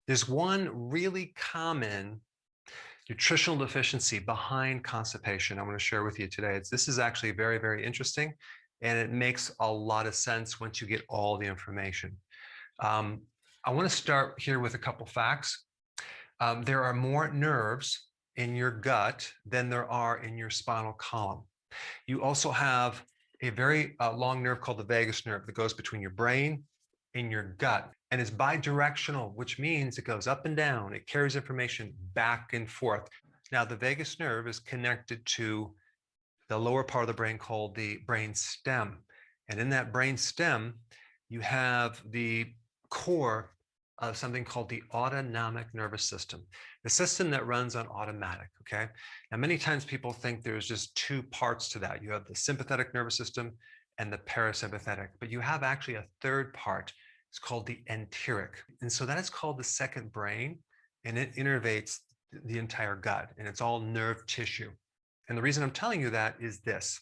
There's one really common nutritional deficiency behind constipation I want to share with you today. This is actually very, very interesting, and it makes a lot of sense once you get all the information. I want to start here with a couple facts. There are more nerves in your gut than there are in your spinal column. You also have a very long nerve called the vagus nerve that goes between your brain and your gut, and is bidirectional, which means it goes up and down. It carries information back and forth. Now, the vagus nerve is connected to the lower part of the brain called the brain stem. And in that brain stem, you have the core of something called the autonomic nervous system, the system that runs on automatic, okay? Now, many times people think there's just two parts to that. You have the sympathetic nervous system and the parasympathetic, but you have actually a third part. It's called the enteric. And so that is called the second brain, and it innervates the entire gut, and it's all nerve tissue. And the reason I'm telling you that is this.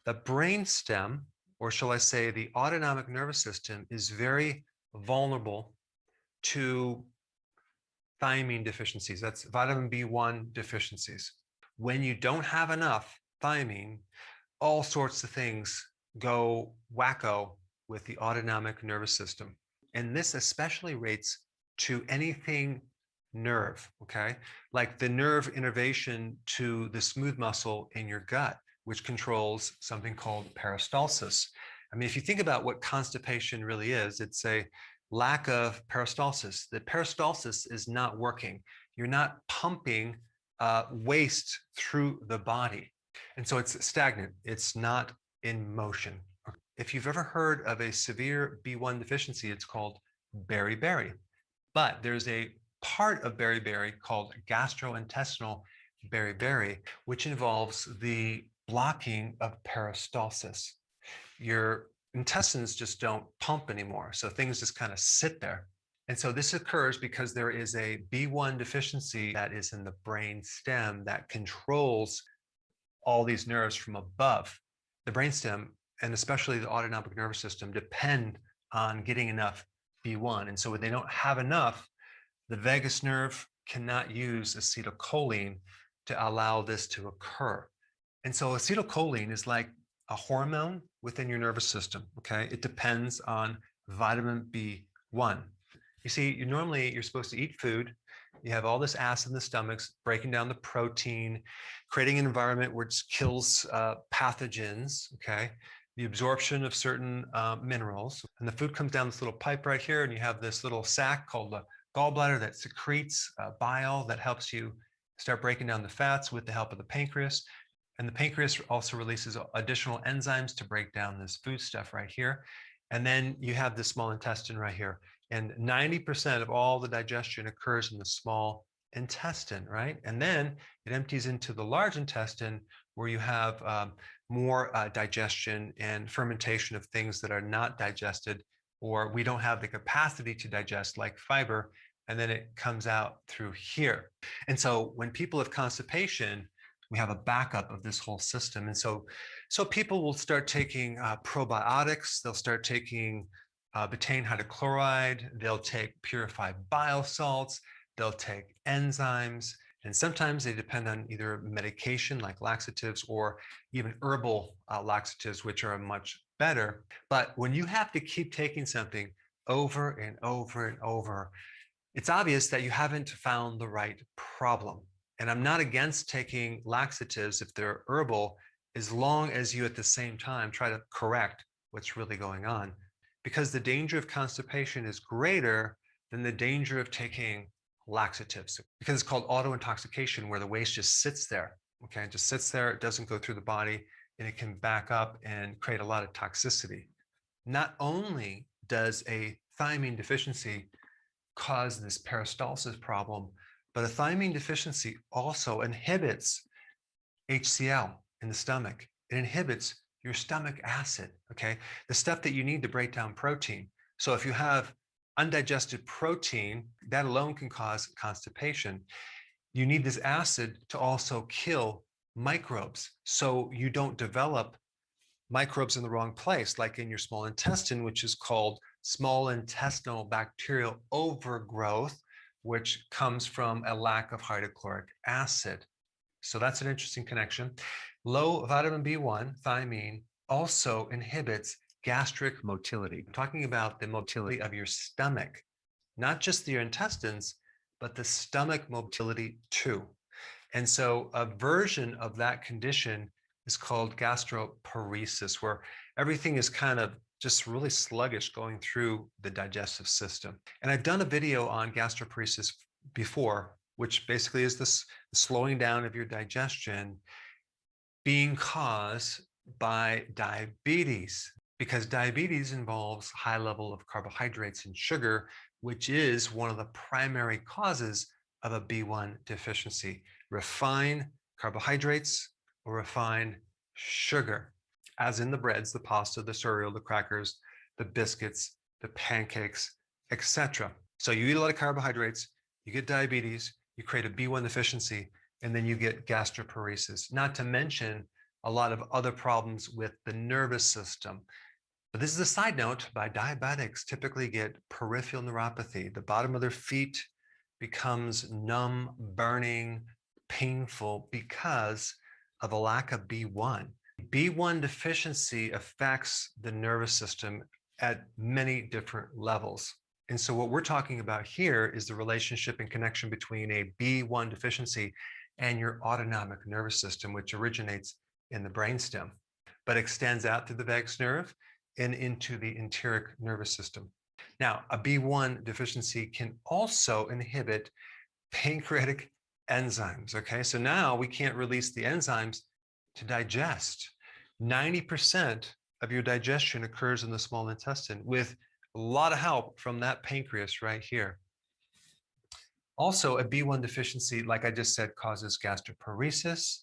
The brain stem, or shall I say the autonomic nervous system, is very vulnerable to thiamine deficiencies. That's vitamin B1 deficiencies. When you don't have enough thiamine, all sorts of things go wacko with the autonomic nervous system. And this especially relates to anything nerve, okay? Like the nerve innervation to the smooth muscle in your gut, which controls something called peristalsis. I mean, if you think about what constipation really is, it's a lack of peristalsis. The peristalsis is not working. You're not pumping waste through the body. And so it's stagnant. It's not in motion. If you've ever heard of a severe B1 deficiency, it's called beriberi. But there's a part of beriberi called gastrointestinal beriberi, which involves the blocking of peristalsis. Your intestines just don't pump anymore, so things just kind of sit there. And so this occurs because there is a B1 deficiency that is in the brain stem that controls all these nerves from above. The brain stem, and especially the autonomic nervous system, depend on getting enough B1. And so when they don't have enough, the vagus nerve cannot use acetylcholine to allow this to occur. And so acetylcholine is like a hormone within your nervous system, okay? It depends on vitamin B1. You see, you're supposed to eat food. You have all this acid in the stomach, breaking down the protein, creating an environment where it kills pathogens, okay? The absorption of certain minerals. And the food comes down this little pipe right here, and you have this little sac called the gallbladder that secretes bile that helps you start breaking down the fats with the help of the pancreas. And the pancreas also releases additional enzymes to break down this food stuff right here. And then you have the small intestine right here. And 90% of all the digestion occurs in the small intestine, right? And then it empties into the large intestine, where you have more digestion and fermentation of things that are not digested, or we don't have the capacity to digest, like fiber, and then it comes out through here. And so when people have constipation, we have a backup of this whole system. And so people will start taking probiotics, they'll start taking betaine hydrochloride, they'll take purified bile salts, they'll take enzymes, and sometimes they depend on either medication like laxatives or even herbal laxatives, which are much better. But when you have to keep taking something over and over and over, it's obvious that you haven't found the right problem. And I'm not against taking laxatives if they're herbal, as long as you at the same time try to correct what's really going on. Because the danger of constipation is greater than the danger of taking laxatives, because it's called auto-intoxication, where the waste just sits there, okay? It just sits there, it doesn't go through the body, and it can back up and create a lot of toxicity. Not only does a thiamine deficiency cause this peristalsis problem, but a thiamine deficiency also inhibits HCl in the stomach. It inhibits your stomach acid, okay? The stuff that you need to break down protein. So if you have undigested protein, that alone can cause constipation. You need this acid to also kill microbes, so you don't develop microbes in the wrong place, like in your small intestine, which is called small intestinal bacterial overgrowth, which comes from a lack of hydrochloric acid. So that's an interesting connection. Low vitamin B1, thiamine, also inhibits gastric motility. I'm talking about the motility of your stomach, not just your intestines, but the stomach motility too. And so a version of that condition is called gastroparesis, where everything is kind of just really sluggish going through the digestive system. And I've done a video on gastroparesis before, which basically is this slowing down of your digestion being caused by diabetes, because diabetes involves high level of carbohydrates and sugar, which is one of the primary causes of a B1 deficiency. Refined carbohydrates or refined sugar, as in the breads, the pasta, the cereal, the crackers, the biscuits, the pancakes, etc. So you eat a lot of carbohydrates, you get diabetes, you create a B1 deficiency, and then you get gastroparesis, not to mention a lot of other problems with the nervous system. But this is a side note, by diabetics typically get peripheral neuropathy. The bottom of their feet becomes numb, burning, painful because of a lack of B1. B1 deficiency affects the nervous system at many different levels. And so what we're talking about here is the relationship and connection between a B1 deficiency and your autonomic nervous system, which originates in the brainstem, but extends out through the vagus nerve and into the enteric nervous system. Now, a B1 deficiency can also inhibit pancreatic enzymes, okay? So now we can't release the enzymes to digest. 90% of your digestion occurs in the small intestine with a lot of help from that pancreas right here. Also, a B1 deficiency, like I just said, causes gastroparesis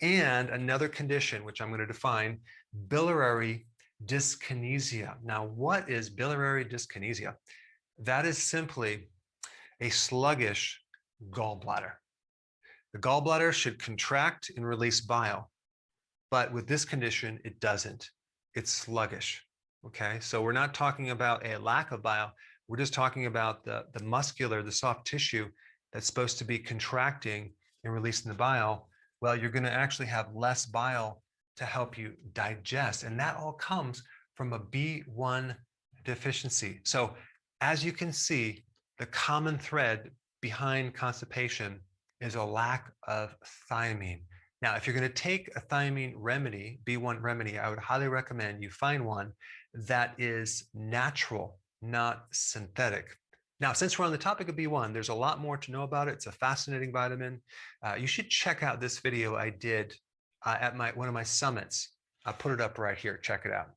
and another condition, which I'm going to define, biliary dyskinesia. Now, what is biliary dyskinesia? That is simply a sluggish gallbladder. The gallbladder should contract and release bile, but with this condition, it doesn't. It's sluggish, okay? So we're not talking about a lack of bile. We're just talking about the muscular, the soft tissue that's supposed to be contracting and releasing the bile. Well, you're going to actually have less bile to help you digest. And that all comes from a B1 deficiency. So as you can see, the common thread behind constipation is a lack of thiamine. Now, if you're going to take a thiamine remedy, B1 remedy, I would highly recommend you find one that is natural, not synthetic. Now, since we're on the topic of B1, there's a lot more to know about it. It's a fascinating vitamin. You should check out this video I did at one of my summits. I'll put it up right here. Check it out.